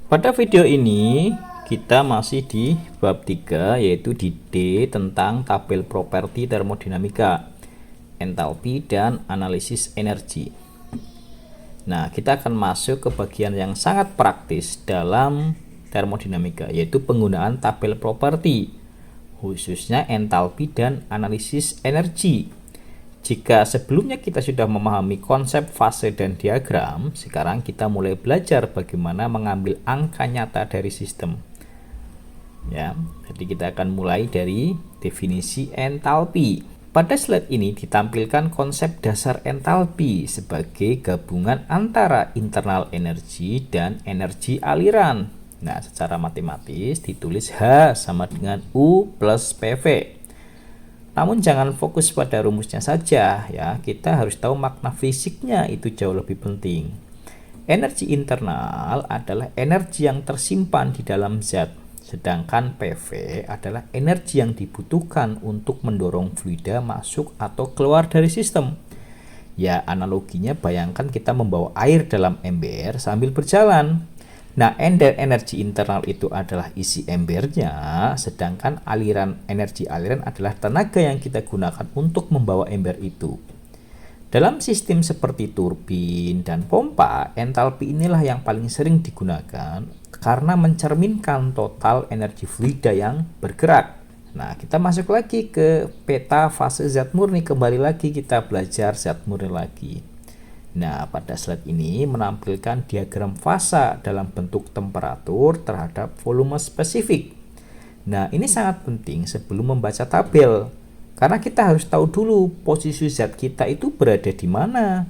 Pada video ini kita masih di bab 3, yaitu di D tentang tabel properti termodinamika, entalpi dan analisis energi. Nah, kita akan masuk ke bagian yang sangat praktis dalam termodinamika, yaitu penggunaan tabel properti, khususnya entalpi dan analisis energi. Jika sebelumnya kita sudah memahami konsep fase dan diagram, sekarang kita mulai belajar bagaimana mengambil angka nyata dari sistem. Ya, jadi kita akan mulai dari definisi entalpi. Pada slide ini ditampilkan konsep dasar entalpi sebagai gabungan antara internal energi dan energi aliran. Nah, secara matematis ditulis H sama dengan U plus PV. Namun jangan fokus pada rumusnya saja ya, kita harus tahu makna fisiknya, itu jauh lebih penting. Energi internal adalah energi yang tersimpan di dalam zat, sedangkan PV adalah energi yang dibutuhkan untuk mendorong fluida masuk atau keluar dari sistem. Ya, analoginya bayangkan kita membawa air dalam ember sambil berjalan. Nah, energi internal itu adalah isi embernya, sedangkan energi aliran adalah tenaga yang kita gunakan untuk membawa ember itu. Dalam sistem seperti turbin dan pompa, entalpi inilah yang paling sering digunakan karena mencerminkan total energi fluida yang bergerak. Nah, kita masuk lagi ke peta fase zat murni, kembali lagi kita belajar zat murni lagi. Nah, pada slide ini menampilkan diagram fasa dalam bentuk temperatur terhadap volume spesifik. Nah, ini sangat penting sebelum membaca tabel, karena kita harus tahu dulu posisi zat kita itu berada di mana.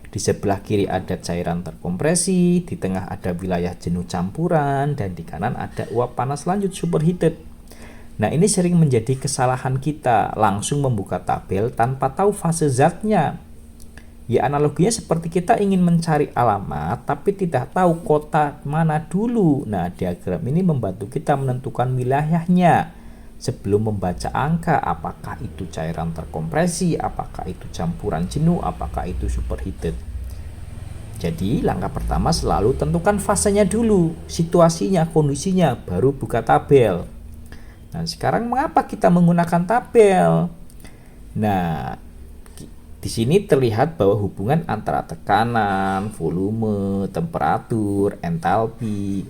Di sebelah kiri ada cairan terkompresi, di tengah ada wilayah jenuh campuran, dan di kanan ada uap panas lanjut superheated. Nah, ini sering menjadi kesalahan kita, langsung membuka tabel tanpa tahu fase zatnya. Ya, analoginya seperti kita ingin mencari alamat tapi tidak tahu kota mana dulu. Nah, diagram ini membantu kita menentukan wilayahnya sebelum membaca angka, apakah itu cairan terkompresi, apakah itu campuran jenuh, apakah itu superheated. Jadi langkah pertama selalu tentukan fasenya dulu, situasinya, kondisinya, baru buka tabel. Nah, sekarang mengapa kita menggunakan tabel? Nah, di sini terlihat bahwa hubungan antara tekanan, volume, temperatur, entalpi.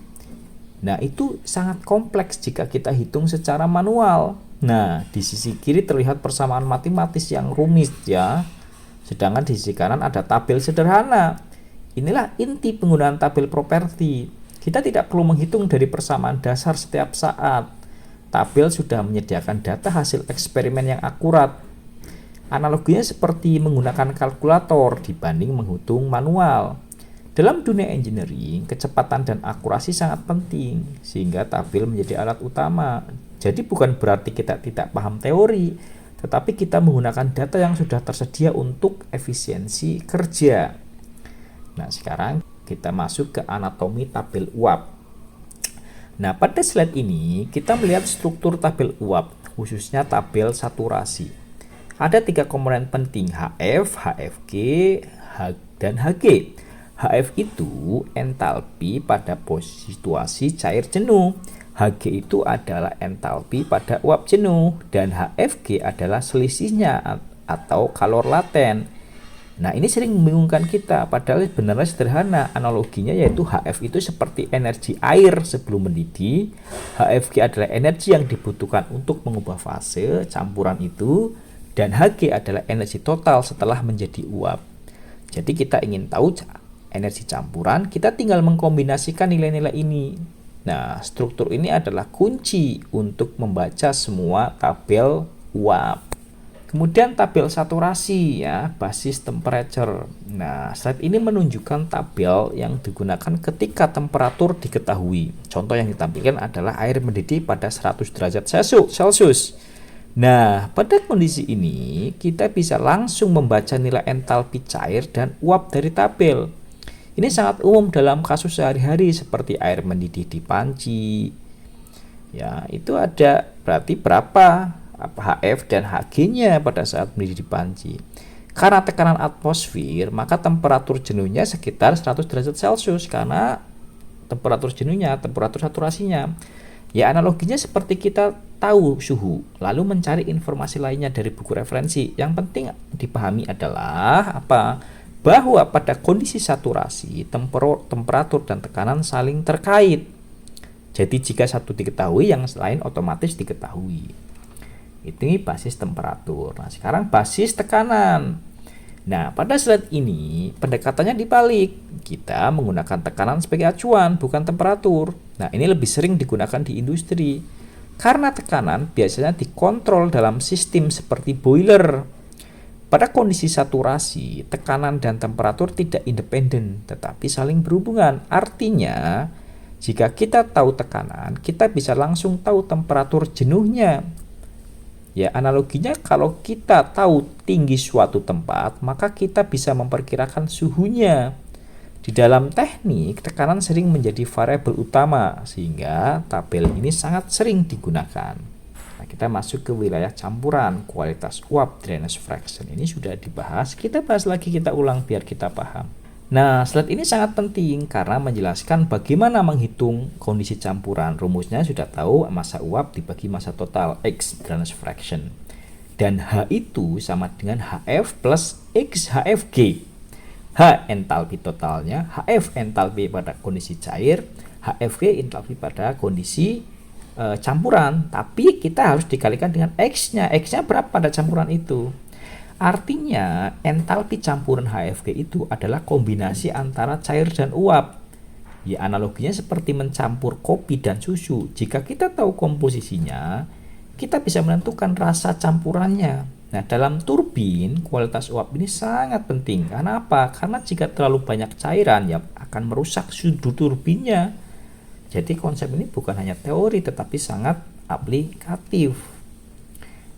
Nah, itu sangat kompleks jika kita hitung secara manual. Nah, di sisi kiri terlihat persamaan matematis yang rumit ya. Sedangkan di sisi kanan ada tabel sederhana. Inilah inti penggunaan tabel properti. Kita tidak perlu menghitung dari persamaan dasar setiap saat. Tabel sudah menyediakan data hasil eksperimen yang akurat. Analoginya seperti menggunakan kalkulator dibanding menghitung manual. Dalam dunia engineering, kecepatan dan akurasi sangat penting, sehingga tabel menjadi alat utama. Jadi bukan berarti kita tidak paham teori, tetapi kita menggunakan data yang sudah tersedia untuk efisiensi kerja. Nah, sekarang kita masuk ke anatomi tabel uap. Nah, pada slide ini kita melihat struktur tabel uap, khususnya tabel saturasi. Ada 3 komponen penting, HF, HFG, dan HG. HF itu entalpi pada situasi cair jenuh. HG itu adalah entalpi pada uap jenuh. Dan HFG adalah selisihnya atau kalor laten. Nah, ini sering membingungkan kita, padahal sebenarnya sederhana. Analoginya yaitu HF itu seperti energi air sebelum mendidih. HFG adalah energi yang dibutuhkan untuk mengubah fase campuran itu. Dan HG adalah energi total setelah menjadi uap. Jadi kita ingin tahu energi campuran, kita tinggal mengkombinasikan nilai-nilai ini. Nah, struktur ini adalah kunci untuk membaca semua tabel uap. Kemudian tabel saturasi ya, basis temperature. Nah, slide ini menunjukkan tabel yang digunakan ketika temperatur diketahui. Contoh yang ditampilkan adalah air mendidih pada 100 derajat Celcius. Nah, pada kondisi ini kita bisa langsung membaca nilai entalpi cair dan uap dari tabel. Ini sangat umum dalam kasus sehari-hari seperti air mendidih di panci. Ya, itu ada berarti berapa HF dan HG-nya pada saat mendidih di panci. Karena tekanan atmosfer, maka temperatur jenuhnya sekitar 100 derajat Celcius karena temperatur jenuhnya, temperatur saturasinya. Ya analoginya seperti kita tahu suhu, lalu mencari informasi lainnya dari buku referensi. Yang penting dipahami adalah apa? Bahwa pada kondisi saturasi, temperatur dan tekanan saling terkait. Jadi jika satu diketahui, yang lain otomatis diketahui. Itu basis temperatur. Nah, sekarang basis tekanan. Nah, pada slide ini pendekatannya dibalik. Kita menggunakan tekanan sebagai acuan, bukan temperatur. Nah, ini lebih sering digunakan di industri. Karena tekanan biasanya dikontrol dalam sistem seperti boiler. Pada kondisi saturasi, tekanan dan temperatur tidak independen, tetapi saling berhubungan. Artinya, jika kita tahu tekanan, kita bisa langsung tahu temperatur jenuhnya. Ya, analoginya kalau kita tahu tinggi suatu tempat, maka kita bisa memperkirakan suhunya. Di dalam teknik, tekanan sering menjadi variabel utama, sehingga tabel ini sangat sering digunakan. Nah, kita masuk ke wilayah campuran, kualitas uap, drainage fraction. Ini sudah dibahas, kita bahas lagi, kita ulang biar kita paham. Nah, slide ini sangat penting karena menjelaskan bagaimana menghitung kondisi campuran. Rumusnya sudah tahu, massa uap dibagi massa total, X drainage fraction. Dan H itu sama dengan HF plus X HFG. H entalpi totalnya, HF entalpi pada kondisi cair, HFG entalpi pada kondisi campuran. Tapi kita harus dikalikan dengan X-nya. X-nya berapa pada campuran itu? Artinya, entalpi campuran HFG itu adalah kombinasi antara cair dan uap. Ya, analoginya seperti mencampur kopi dan susu. Jika kita tahu komposisinya, kita bisa menentukan rasa campurannya. Nah, dalam turbin, kualitas uap ini sangat penting. Karena apa? Karena jika terlalu banyak cairan, ya akan merusak sudut turbinnya. Jadi konsep ini bukan hanya teori, tetapi sangat aplikatif.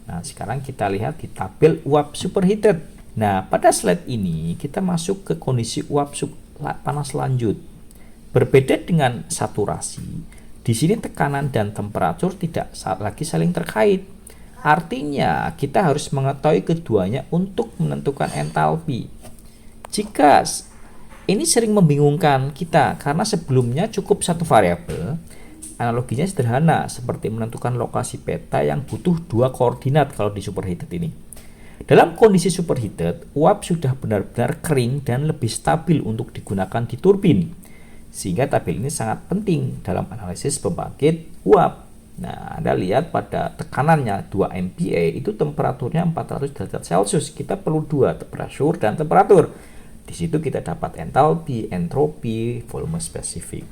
Nah, sekarang kita lihat di tabel uap superheated. Nah, pada slide ini kita masuk ke kondisi uap panas lanjut. Berbeda dengan saturasi, di sini tekanan dan temperatur tidak lagi saling terkait. Artinya, kita harus mengetahui keduanya untuk menentukan entalpi. Jika ini sering membingungkan kita karena sebelumnya cukup satu variabel. Analoginya sederhana, seperti menentukan lokasi peta yang butuh dua koordinat kalau di superheated ini. Dalam kondisi superheated, uap sudah benar-benar kering dan lebih stabil untuk digunakan di turbin. Sehingga tabel ini sangat penting dalam analisis pembangkit uap. Nah, Anda lihat pada tekanannya 2 MPa itu temperaturnya 400 derajat Celcius. Kita perlu dua, pressure dan temperatur. Di situ kita dapat entalpi, entropi, volume spesifik.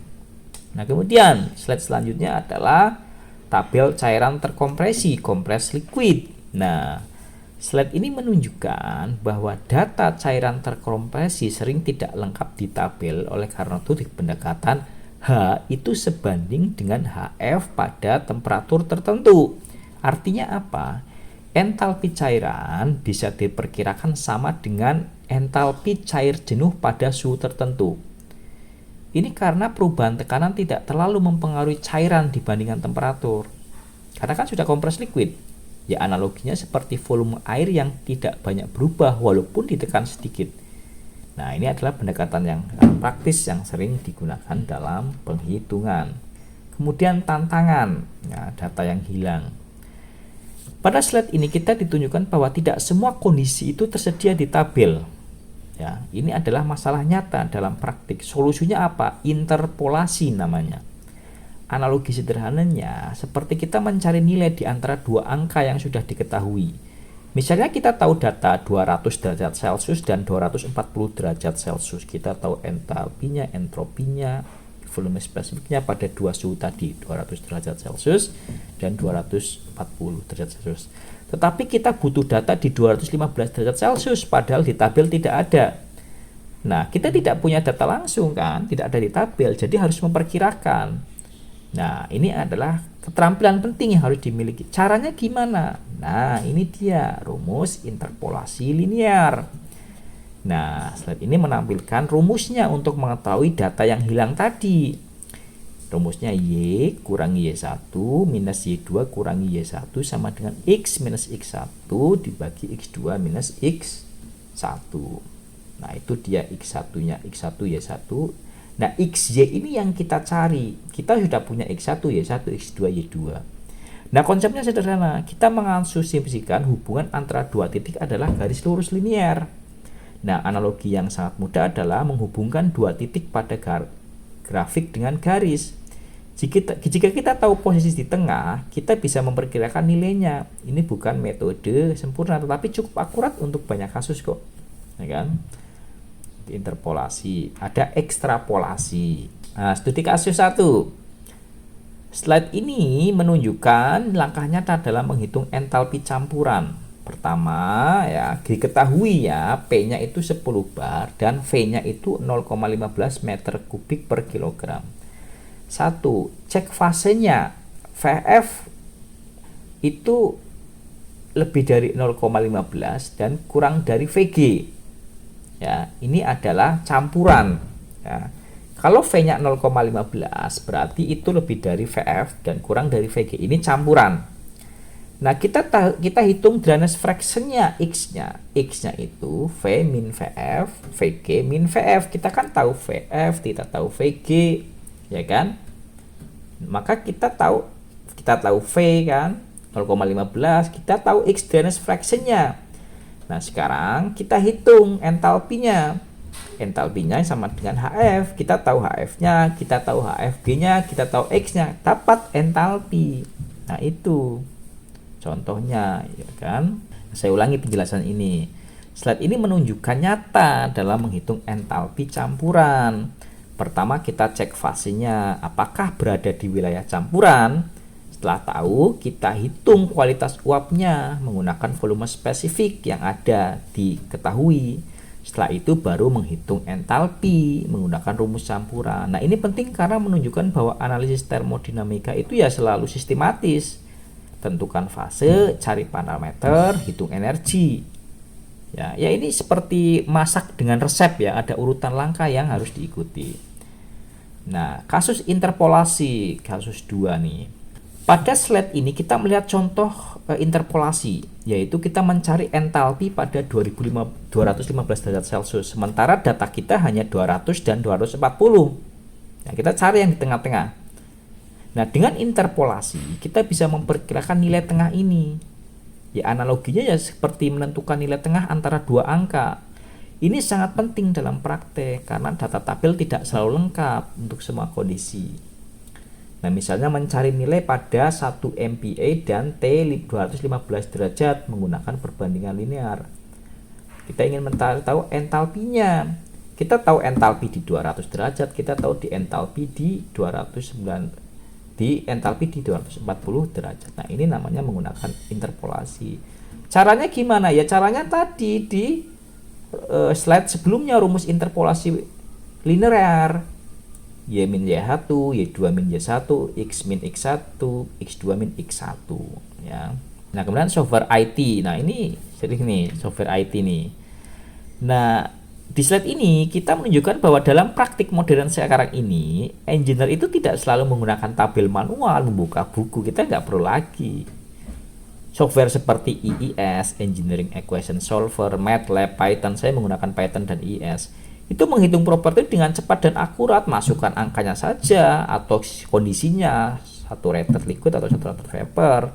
Nah, kemudian slide selanjutnya adalah tabel cairan terkompresi, compressed liquid. Nah, slide ini menunjukkan bahwa data cairan terkompresi sering tidak lengkap di tabel, oleh karena itu di pendekatan H itu sebanding dengan HF pada temperatur tertentu. Artinya apa? Entalpi cairan bisa diperkirakan sama dengan entalpi cair jenuh pada suhu tertentu. Ini karena perubahan tekanan tidak terlalu mempengaruhi cairan dibandingkan temperatur. Karena kan sudah kompres liquid. Ya, analoginya seperti volume air yang tidak banyak berubah walaupun ditekan sedikit. Nah, ini adalah pendekatan yang praktis yang sering digunakan dalam penghitungan. Kemudian tantangan, ya, data yang hilang. Pada slide ini kita ditunjukkan bahwa tidak semua kondisi itu tersedia di tabel. Ya, ini adalah masalah nyata dalam praktik. Solusinya apa? Interpolasi namanya. Analogi sederhananya seperti kita mencari nilai di antara dua angka yang sudah diketahui. Misalnya kita tahu data 200 derajat Celcius dan 240 derajat Celcius. Kita tahu entalpinya, entropinya, volume spesifiknya pada dua suhu tadi, 200 derajat Celcius dan 240 derajat Celcius. Tetapi kita butuh data di 215 derajat Celcius, padahal di tabel tidak ada. Nah, kita tidak punya data langsung kan, tidak ada di tabel, jadi harus memperkirakan. Nah, ini adalah keterampilan penting yang harus dimiliki. Caranya gimana? Nah, ini dia rumus interpolasi linear. Nah, slide ini menampilkan rumusnya untuk mengetahui data yang hilang tadi. Rumusnya Y kurangi Y1 minus Y2 kurangi Y1 sama dengan X minus X1 dibagi X2 minus X1. Nah, itu dia X1-nya, X1 Y1 Nah, XY ini yang kita cari. Kita sudah punya X1, Y1, X2, Y2. Nah, konsepnya sederhana. Kita mengasumsikan hubungan antara dua titik adalah garis lurus linear. Nah, analogi yang sangat mudah adalah menghubungkan dua titik pada grafik dengan garis. Jika kita tahu posisi di tengah, kita bisa memperkirakan nilainya. Ini bukan metode sempurna, tetapi cukup akurat untuk banyak kasus kok. Ya kan? Interpolasi, ada ekstrapolasi. Nah, studi kasus 1. Slide ini menunjukkan langkahnya dalam menghitung entalpi campuran. Pertama, ya, diketahui ya, P-nya itu 10 bar dan V-nya itu 0,15 meter kubik per kilogram. 1. Cek fasenya. VF itu lebih dari 0,15 dan kurang dari VG. Ya, ini adalah campuran. Ya. Kalau V-nya 0,15 berarti itu lebih dari VF dan kurang dari VG. Ini campuran. Nah, kita hitung drainage fraction-nya X-nya. X-nya itu V min VF, VG min VF. Kita kan tahu VF, kita tahu VG, ya kan? Maka kita tahu V kan 0,15, kita tahu X drainage fraction-nya. Nah, sekarang kita hitung entalpinya. Entalpinya sama dengan HF. Kita tahu HF-nya, kita tahu HFG-nya, kita tahu X-nya, dapat entalpi. Nah, itu contohnya, ya kan? Saya ulangi penjelasan ini. Slide ini menunjukkan nyata dalam menghitung entalpi campuran. Pertama, kita cek fasenya, apakah berada di wilayah campuran. Setelah tahu, kita hitung kualitas uapnya menggunakan volume spesifik yang ada diketahui. Setelah itu baru menghitung entalpi menggunakan rumus campuran. Nah, ini penting karena menunjukkan bahwa analisis termodinamika itu ya selalu sistematis. Tentukan fase, cari parameter, hitung energi. Ya ini seperti masak dengan resep ya, ada urutan langkah yang harus diikuti. Nah, kasus interpolasi, kasus 2 nih. Pada slide ini kita melihat contoh interpolasi, yaitu kita mencari entalpi pada 215 derajat Celcius, sementara data kita hanya 200 dan 240. Nah, kita cari yang di tengah-tengah. Nah, dengan interpolasi kita bisa memperkirakan nilai tengah ini. Ya, analoginya ya seperti menentukan nilai tengah antara dua angka. Ini sangat penting dalam praktek karena data tabel tidak selalu lengkap untuk semua kondisi. Nah, misalnya mencari nilai pada 1 MPa dan T 215 derajat menggunakan perbandingan linear. Kita ingin mencari tahu entalpinya. Kita tahu entalpi di 200 derajat, kita tahu di entalpi di 240 derajat. Nah, ini namanya menggunakan interpolasi. Caranya gimana? Ya, caranya tadi di slide sebelumnya, rumus interpolasi linear. Y min Y1, Y2 min Y1, X min X1, X2 min X1 ya. Nah, kemudian software IT. Nah, ini serius nih, software IT nih. Nah, di slide ini kita menunjukkan bahwa dalam praktik modern sekarang ini, engineer itu tidak selalu menggunakan tabel manual, membuka buku, kita nggak perlu lagi. Software seperti EES, Engineering Equation Solver, MATLAB, Python, saya menggunakan Python dan EES. Itu menghitung properti dengan cepat dan akurat, masukkan angkanya saja atau kondisinya, saturated liquid atau saturated vapor.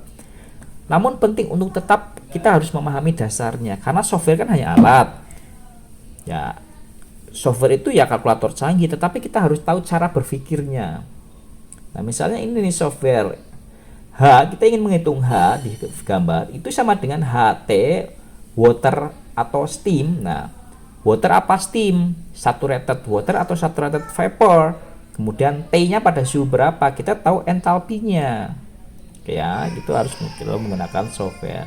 Namun penting untuk tetap kita harus memahami dasarnya, karena software kan hanya alat. Ya, software itu ya kalkulator canggih, tetapi kita harus tahu cara berpikirnya. Nah, misalnya ini nih software H, kita ingin menghitung H di gambar, itu sama dengan HT, water atau steam. Nah, water apa steam? Saturated water atau saturated vapor? Kemudian T-nya pada suhu berapa? Kita tahu entalpinya. Oke ya, itu harus menggunakan software.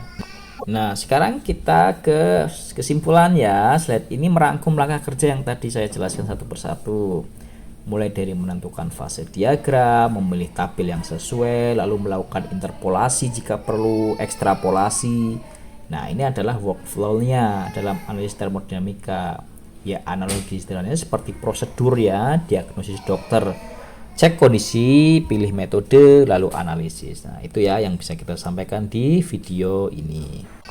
Nah, sekarang kita ke kesimpulan ya. Slide ini merangkum langkah kerja yang tadi saya jelaskan satu persatu. Mulai dari menentukan fase diagram, memilih tabel yang sesuai, lalu melakukan interpolasi jika perlu, ekstrapolasi. Nah, ini adalah workflow-nya dalam analisis termodinamika. Ya, analogi istilahnya seperti prosedur ya, diagnosis dokter. Cek kondisi, pilih metode, lalu analisis. Nah, itu ya yang bisa kita sampaikan di video ini.